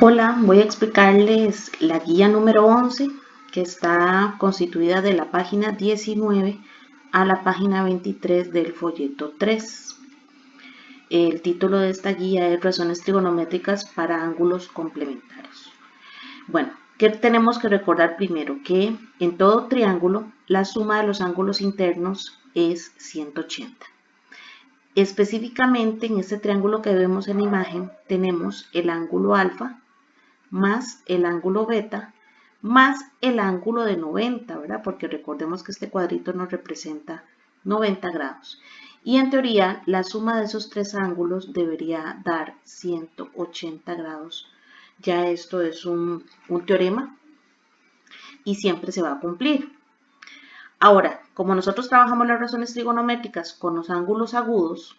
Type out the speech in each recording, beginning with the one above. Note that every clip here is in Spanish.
Hola, voy a explicarles la guía número 11 que está constituida de la página 19 a la página 23 del folleto 3. El título de esta guía es Razones trigonométricas para ángulos complementarios. Bueno, ¿qué tenemos que recordar primero? Que en todo triángulo la suma de los ángulos internos es 180. Específicamente en este triángulo que vemos en la imagen tenemos el ángulo alfa más el ángulo beta más el ángulo de 90, ¿verdad? Porque recordemos que este cuadrito nos representa 90 grados. Y en teoría, la suma de esos tres ángulos debería dar 180 grados. Ya esto es un teorema y siempre se va a cumplir. Ahora, como nosotros trabajamos las razones trigonométricas con los ángulos agudos,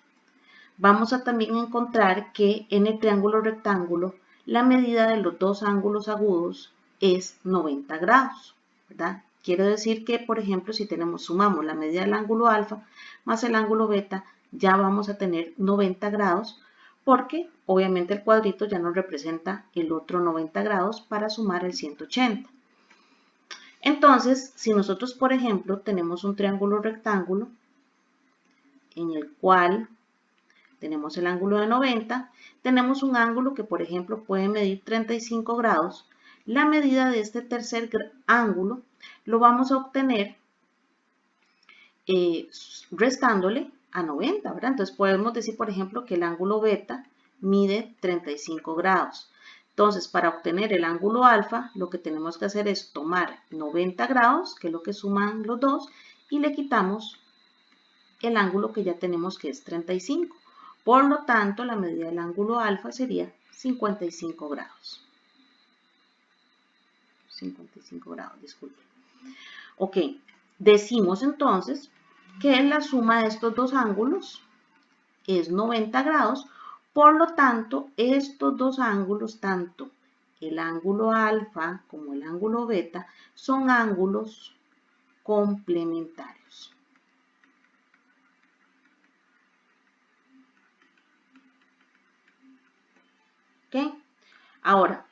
vamos a también encontrar que en el triángulo rectángulo la medida de los dos ángulos agudos es 90 grados, ¿verdad? Quiere decir que, por ejemplo, si sumamos la medida del ángulo alfa más el ángulo beta, ya vamos a tener 90 grados, porque obviamente el cuadrito ya nos representa el otro 90 grados para sumar el 180. Entonces, si nosotros, por ejemplo, tenemos un triángulo rectángulo en el cual tenemos el ángulo de 90, tenemos un ángulo que por ejemplo puede medir 35 grados, la medida de este tercer ángulo lo vamos a obtener restándole a 90, ¿verdad? Entonces podemos decir por ejemplo que el ángulo beta mide 35 grados. Entonces para obtener el ángulo alfa lo que tenemos que hacer es tomar 90 grados, que es lo que suman los dos, y le quitamos el ángulo que ya tenemos que es 35. Por lo tanto, la medida del ángulo alfa sería 55 grados. 55 grados, disculpen. Ok, decimos entonces que la suma de estos dos ángulos es 90 grados. Por lo tanto, estos dos ángulos, tanto el ángulo alfa como el ángulo beta, son ángulos complementarios. ¿Ok? Ahora,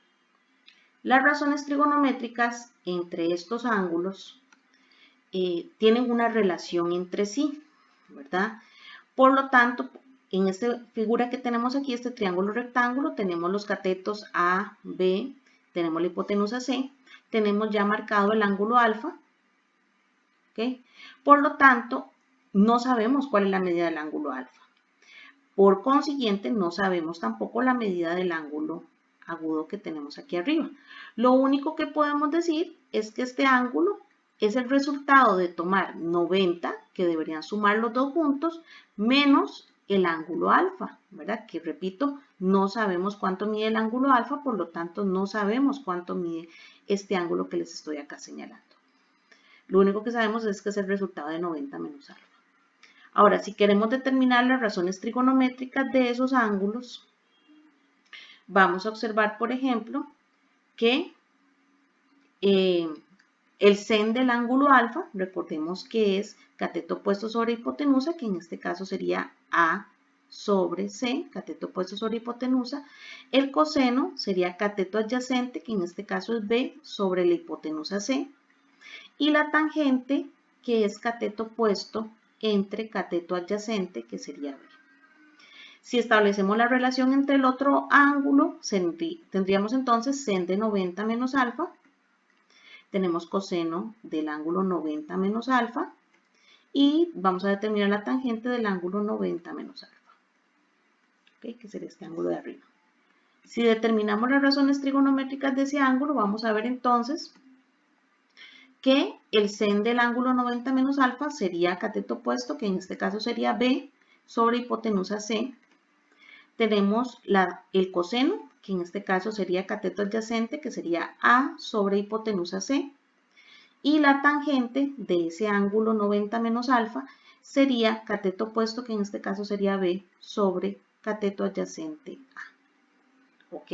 las razones trigonométricas entre estos ángulos tienen una relación entre sí, ¿verdad? Por lo tanto, en esta figura que tenemos aquí, este triángulo rectángulo, tenemos los catetos A, B, tenemos la hipotenusa C, tenemos ya marcado el ángulo alfa, ¿ok? Por lo tanto, no sabemos cuál es la medida del ángulo alfa. Por consiguiente, no sabemos tampoco la medida del ángulo agudo que tenemos aquí arriba. Lo único que podemos decir es que este ángulo es el resultado de tomar 90, que deberían sumar los dos juntos, menos el ángulo alfa, ¿verdad? Que repito, no sabemos cuánto mide el ángulo alfa, por lo tanto no sabemos cuánto mide este ángulo que les estoy acá señalando. Lo único que sabemos es que es el resultado de 90 menos alfa. Ahora, si queremos determinar las razones trigonométricas de esos ángulos, vamos a observar, por ejemplo, que el sen del ángulo alfa, recordemos que es cateto opuesto sobre hipotenusa, que en este caso sería A sobre C, cateto opuesto sobre hipotenusa. El coseno sería cateto adyacente, que en este caso es B sobre la hipotenusa C. Y la tangente, que es cateto opuesto entre cateto adyacente, que sería B. Si establecemos la relación entre el otro ángulo, tendríamos entonces sen de 90 menos alfa. Tenemos coseno del ángulo 90 menos alfa. Y vamos a determinar la tangente del ángulo 90 menos alfa. ¿Okay? Que sería este ángulo de arriba. Si determinamos las razones trigonométricas de ese ángulo, vamos a ver entonces que el sen del ángulo 90 menos alfa sería cateto opuesto, que en este caso sería B sobre hipotenusa C. Tenemos el coseno, que en este caso sería cateto adyacente, que sería A sobre hipotenusa C. Y la tangente de ese ángulo 90 menos alfa sería cateto opuesto, que en este caso sería B sobre cateto adyacente A. Ok.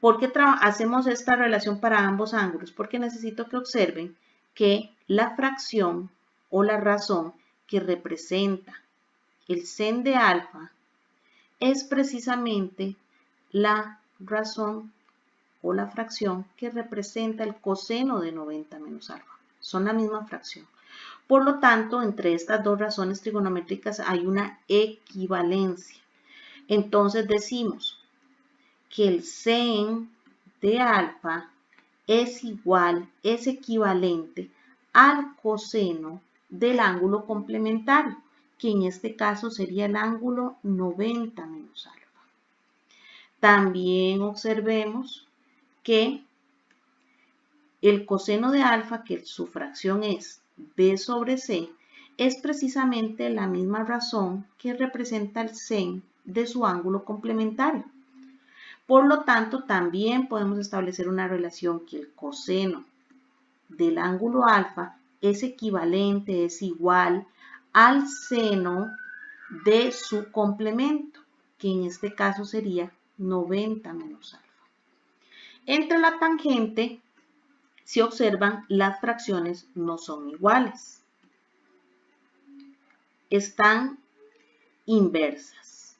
¿Por qué hacemos esta relación para ambos ángulos? Porque necesito que observen que la fracción o la razón que representa el sen de alfa es precisamente la razón o la fracción que representa el coseno de 90 menos alfa. Son la misma fracción. Por lo tanto, entre estas dos razones trigonométricas hay una equivalencia. Entonces decimos que el sen de alfa es equivalente al coseno del ángulo complementario, que en este caso sería el ángulo 90 menos alfa. También observemos que el coseno de alfa, que su fracción es b sobre c, es precisamente la misma razón que representa el sen de su ángulo complementario. Por lo tanto, también podemos establecer una relación que el coseno del ángulo alfa es equivalente, es igual al seno de su complemento, que en este caso sería 90 menos alfa. Entre la tangente, si observan, las fracciones no son iguales. Están inversas.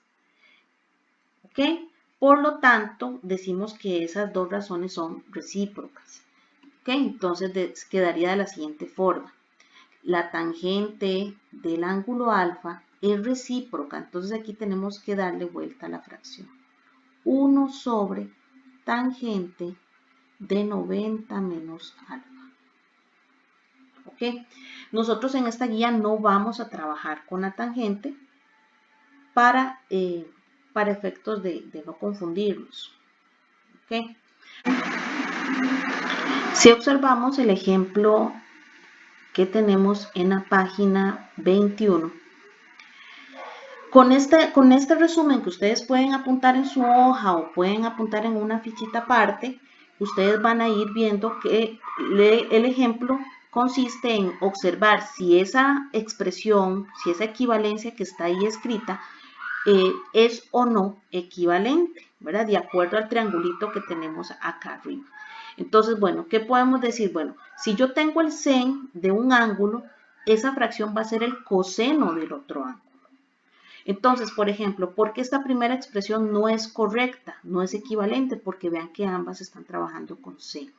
¿Ok? Por lo tanto, decimos que esas dos razones son recíprocas. ¿Ok? Entonces quedaría de la siguiente forma. La tangente del ángulo alfa es recíproca. Entonces aquí tenemos que darle vuelta a la fracción. 1 sobre tangente de 90 menos alfa. ¿Ok? Nosotros en esta guía no vamos a trabajar con la tangente para efectos de no confundirlos. ¿Ok? Si observamos el ejemplo que tenemos en la página 21, con este resumen que ustedes pueden apuntar en su hoja o pueden apuntar en una fichita aparte, ustedes van a ir viendo que el ejemplo consiste en observar si esa expresión, si esa equivalencia que está ahí escrita es o no equivalente, ¿verdad? De acuerdo al triangulito que tenemos acá arriba. Entonces, bueno, ¿qué podemos decir? Bueno, si yo tengo el sen de un ángulo, esa fracción va a ser el coseno del otro ángulo. Entonces, por ejemplo, ¿por qué esta primera expresión no es correcta? No es equivalente, porque vean que ambas están trabajando con seno.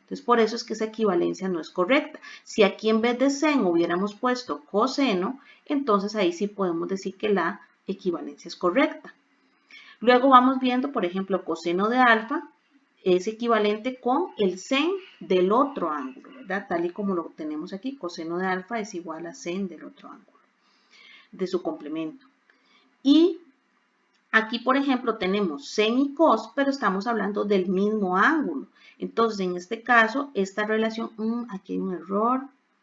Entonces, por eso es que esa equivalencia no es correcta. Si aquí en vez de seno hubiéramos puesto coseno, entonces ahí sí podemos decir que la equivalencia es correcta. Luego vamos viendo, por ejemplo, coseno de alfa es equivalente con el sen del otro ángulo, ¿verdad? Tal y como lo tenemos aquí, coseno de alfa es igual a sen del otro ángulo, de su complemento. Y aquí, por ejemplo, tenemos sen y cos, pero estamos hablando del mismo ángulo. Entonces, en este caso, esta relación, aquí hay un error,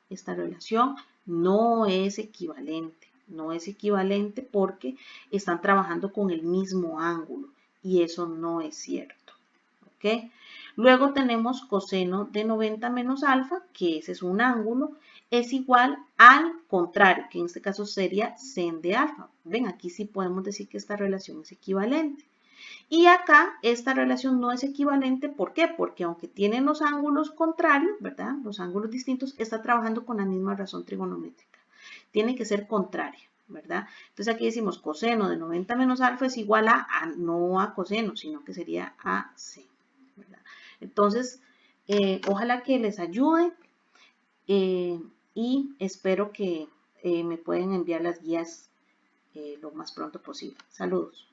esta relación no es equivalente. No es equivalente porque están trabajando con el mismo ángulo y eso no es cierto. ¿Ok? Luego tenemos coseno de 90 menos alfa, que ese es un ángulo, es igual al contrario, que en este caso sería sen de alfa. Ven, aquí sí podemos decir que esta relación es equivalente. Y acá esta relación no es equivalente, ¿por qué? Porque aunque tienen los ángulos contrarios, ¿verdad? Los ángulos distintos, está trabajando con la misma razón trigonométrica. Tiene que ser contraria, ¿verdad? Entonces aquí decimos coseno de 90 menos alfa es igual a no a coseno, sino que sería a sen, ¿verdad? Entonces, ojalá que les ayude y espero que me pueden enviar las guías lo más pronto posible. Saludos.